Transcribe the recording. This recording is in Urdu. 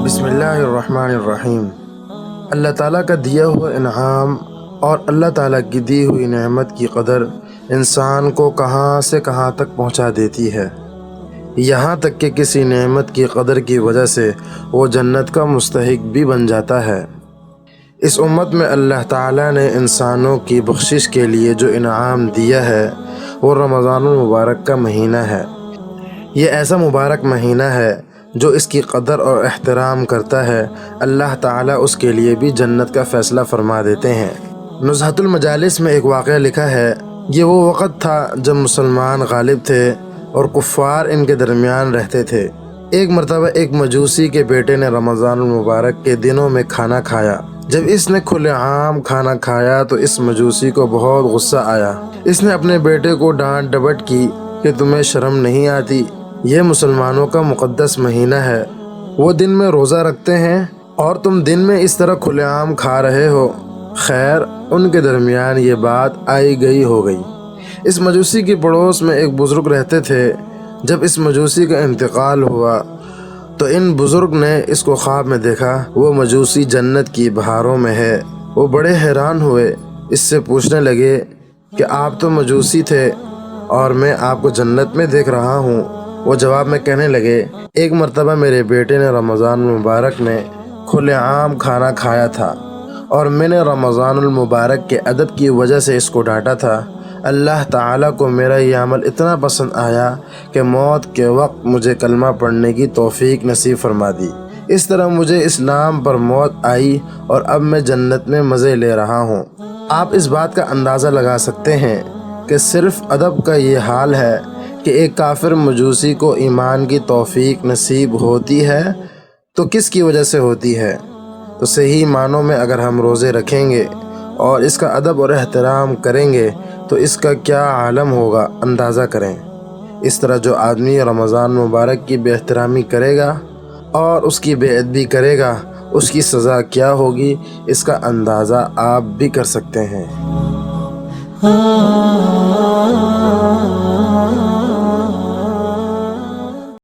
بسم اللہ الرحمن الرحیم۔ اللہ تعالیٰ کا دیا ہوا انعام اور اللہ تعالیٰ کی دی ہوئی نعمت کی قدر انسان کو کہاں سے کہاں تک پہنچا دیتی ہے، یہاں تک کہ کسی نعمت کی قدر کی وجہ سے وہ جنت کا مستحق بھی بن جاتا ہے۔ اس امت میں اللہ تعالیٰ نے انسانوں کی بخشش کے لیے جو انعام دیا ہے وہ رمضان المبارک کا مہینہ ہے۔ یہ ایسا مبارک مہینہ ہے جو اس کی قدر اور احترام کرتا ہے، اللہ تعالیٰ اس کے لیے بھی جنت کا فیصلہ فرما دیتے ہیں۔ نزہۃ المجالس میں ایک واقعہ لکھا ہے، یہ وہ وقت تھا جب مسلمان غالب تھے اور کفار ان کے درمیان رہتے تھے۔ ایک مرتبہ ایک مجوسی کے بیٹے نے رمضان المبارک کے دنوں میں کھانا کھایا۔ جب اس نے کھلے عام کھانا کھایا تو اس مجوسی کو بہت غصہ آیا۔ اس نے اپنے بیٹے کو ڈانٹ ڈپٹ کی کہ تمہیں شرم نہیں آتی، یہ مسلمانوں کا مقدس مہینہ ہے، وہ دن میں روزہ رکھتے ہیں اور تم دن میں اس طرح کھلے عام کھا رہے ہو۔ خیر، ان کے درمیان یہ بات آئی گئی ہو گئی۔ اس مجوسی کی پڑوس میں ایک بزرگ رہتے تھے۔ جب اس مجوسی کا انتقال ہوا تو ان بزرگ نے اس کو خواب میں دیکھا، وہ مجوسی جنت کی بہاروں میں ہے۔ وہ بڑے حیران ہوئے، اس سے پوچھنے لگے کہ آپ تو مجوسی تھے اور میں آپ کو جنت میں دیکھ رہا ہوں۔ وہ جواب میں کہنے لگے، ایک مرتبہ میرے بیٹے نے رمضان المبارک میں کھلے عام کھانا کھایا تھا اور میں نے رمضان المبارک کے ادب کی وجہ سے اس کو ڈانٹا تھا۔ اللہ تعالیٰ کو میرا یہ عمل اتنا پسند آیا کہ موت کے وقت مجھے کلمہ پڑھنے کی توفیق نصیب فرما دی۔ اس طرح مجھے اسلام پر موت آئی اور اب میں جنت میں مزے لے رہا ہوں۔ آپ اس بات کا اندازہ لگا سکتے ہیں کہ صرف ادب کا یہ حال ہے کہ ایک کافر مجوسی کو ایمان کی توفیق نصیب ہوتی ہے تو کس کی وجہ سے ہوتی ہے؟ تو صحیح معنوں میں اگر ہم روزے رکھیں گے اور اس کا ادب اور احترام کریں گے تو اس کا کیا عالم ہوگا، اندازہ کریں۔ اس طرح جو آدمی رمضان مبارک کی بے احترامی کرے گا اور اس کی بے ادبی کرے گا، اس کی سزا کیا ہوگی، اس کا اندازہ آپ بھی کر سکتے ہیں۔